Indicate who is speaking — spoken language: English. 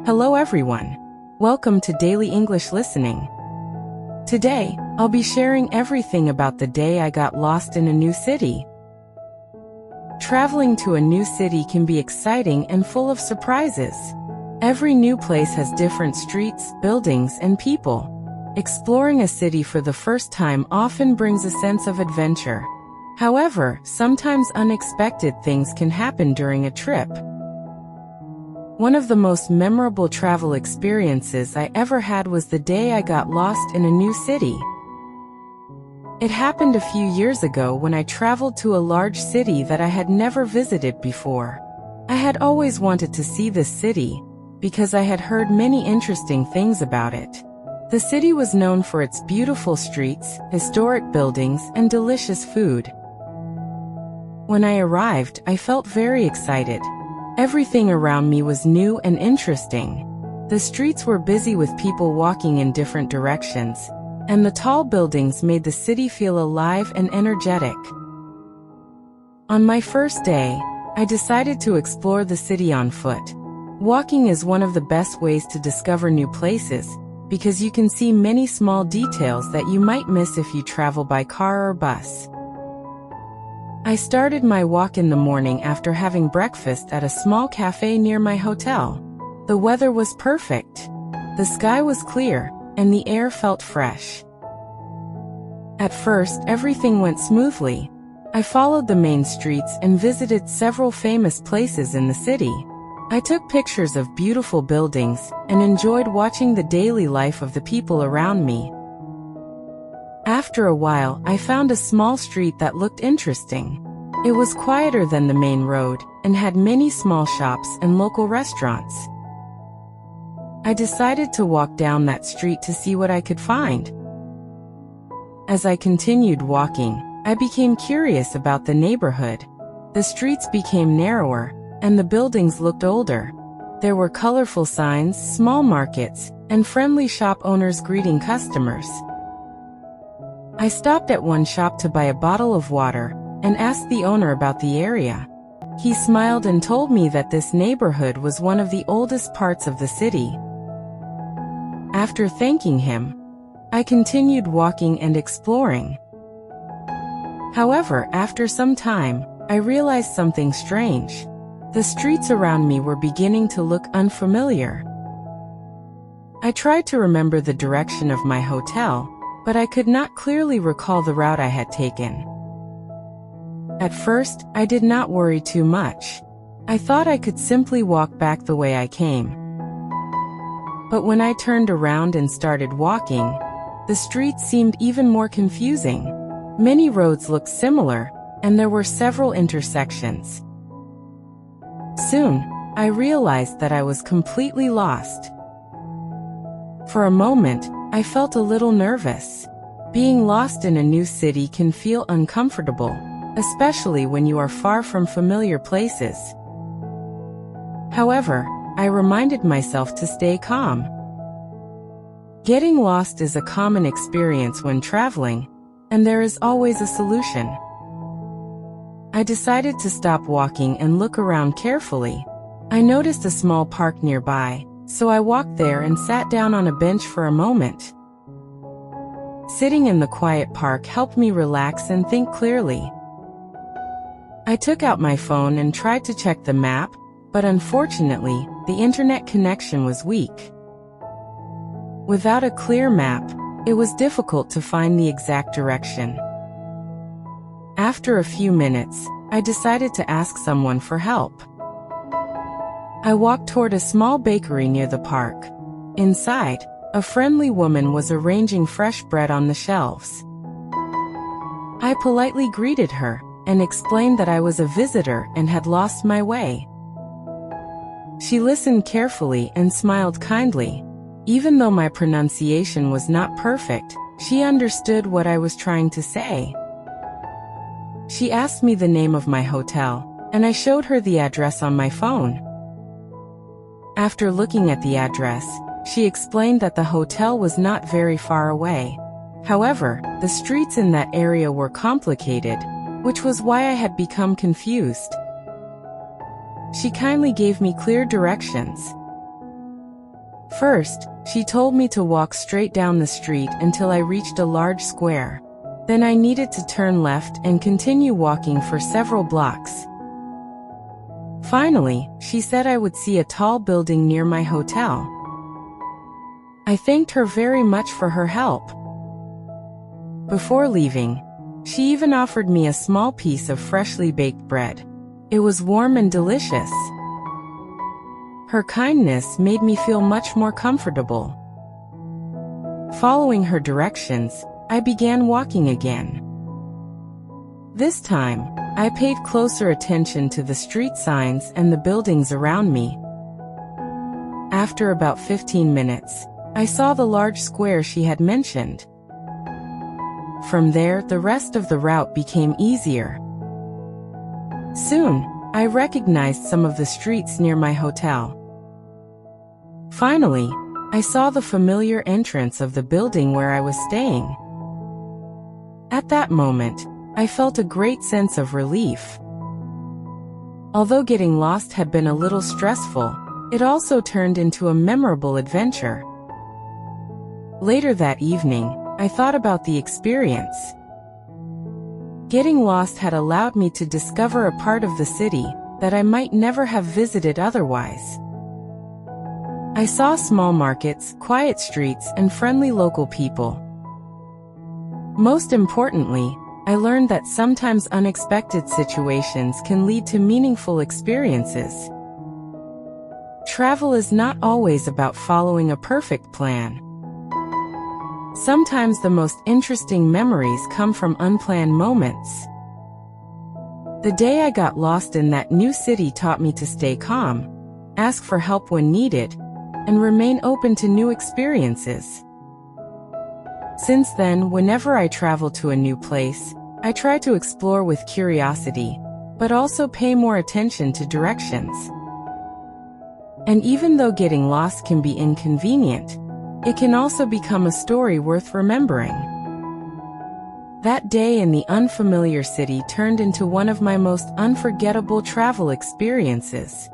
Speaker 1: Hello everyone. Welcome to Daily English Listening. Today, I'll be sharing everything about the day I got lost in a new city. Traveling to a new city can be exciting and full of surprises. Every new place has different streets, buildings, and people. Exploring a city for the first time often brings a sense of adventure. However, sometimes unexpected things can happen during a trip. One of the most memorable travel experiences I ever had was the day I got lost in a new city. It happened a few years ago when I traveled to a large city that I had never visited before. I had always wanted to see this city because I had heard many interesting things about it. The city was known for its beautiful streets, historic buildings, and delicious food. When I arrived, I felt very excited. Everything around me was new and interesting. The streets were busy with people walking in different directions, and the tall buildings made the city feel alive and energetic. On my first day, I decided to explore the city on foot. Walking is one of the best ways to discover new places, because you can see many small details that you might miss if you travel by car or bus. I started my walk in the morning after having breakfast at a small cafe near my hotel. The weather was perfect. The sky was clear, and the air felt fresh. At first, everything went smoothly. I followed the main streets and visited several famous places in the city. I took pictures of beautiful buildings and enjoyed watching the daily life of the people around me. After a while, I found a small street that looked interesting. It was quieter than the main road and had many small shops and local restaurants. I decided to walk down that street to see what I could find. As I continued walking, I became curious about the neighborhood. The streets became narrower, and the buildings looked older. There were colorful signs, small markets, and friendly shop owners greeting customers. I stopped at one shop to buy a bottle of water and asked the owner about the area. He smiled and told me that this neighborhood was one of the oldest parts of the city. After thanking him, I continued walking and exploring. However, after some time, I realized something strange. The streets around me were beginning to look unfamiliar. I tried to remember the direction of my hotel, but I could not clearly recall the route I had taken. At first, I did not worry too much. I thought I could simply walk back the way I came. But when I turned around and started walking, the streets seemed even more confusing. Many roads looked similar, and there were several intersections. Soon, I realized that I was completely lost. For a moment, I felt a little nervous. Being lost in a new city can feel uncomfortable, especially when you are far from familiar places. However, I reminded myself to stay calm. Getting lost is a common experience when traveling, and there is always a solution. I decided to stop walking and look around carefully. I noticed a small park nearby, so I walked there and sat down on a bench for a moment. Sitting in the quiet park helped me relax and think clearly. I took out my phone and tried to check the map, but unfortunately, the internet connection was weak. Without a clear map, it was difficult to find the exact direction. After a few minutes, I decided to ask someone for help. I walked toward a small bakery near the park. Inside, a friendly woman was arranging fresh bread on the shelves. I politely greeted her and explained that I was a visitor and had lost my way. She listened carefully and smiled kindly. Even though my pronunciation was not perfect, she understood what I was trying to say. She asked me the name of my hotel, and I showed her the address on my phone. After looking at the address, she explained that the hotel was not very far away. However, the streets in that area were complicated, which was why I had become confused. She kindly gave me clear directions. First, she told me to walk straight down the street until I reached a large square. Then I needed to turn left and continue walking for several blocks. Finally, she said I would see a tall building near my hotel. I thanked her very much for her help. Before leaving, she even offered me a small piece of freshly baked bread. It was warm and delicious. Her kindness made me feel much more comfortable. Following her directions, I began walking again. This time, I paid closer attention to the street signs and the buildings around me. After about 15 minutes, I saw the large square she had mentioned. From there, the rest of the route became easier. Soon, I recognized some of the streets near my hotel. Finally, I saw the familiar entrance of the building where I was staying. At that moment, I felt a great sense of relief. Although getting lost had been a little stressful, it also turned into a memorable adventure. Later that evening, I thought about the experience. Getting lost had allowed me to discover a part of the city that I might never have visited otherwise. I saw small markets, quiet streets, and friendly local people. Most importantly, I learned that sometimes unexpected situations can lead to meaningful experiences. Travel is not always about following a perfect plan. Sometimes the most interesting memories come from unplanned moments. The day I got lost in that new city taught me to stay calm, ask for help when needed, and remain open to new experiences. Since then, whenever I travel to a new place, I try to explore with curiosity, but also pay more attention to directions. And even though getting lost can be inconvenient, it can also become a story worth remembering. That day in the unfamiliar city turned into one of my most unforgettable travel experiences.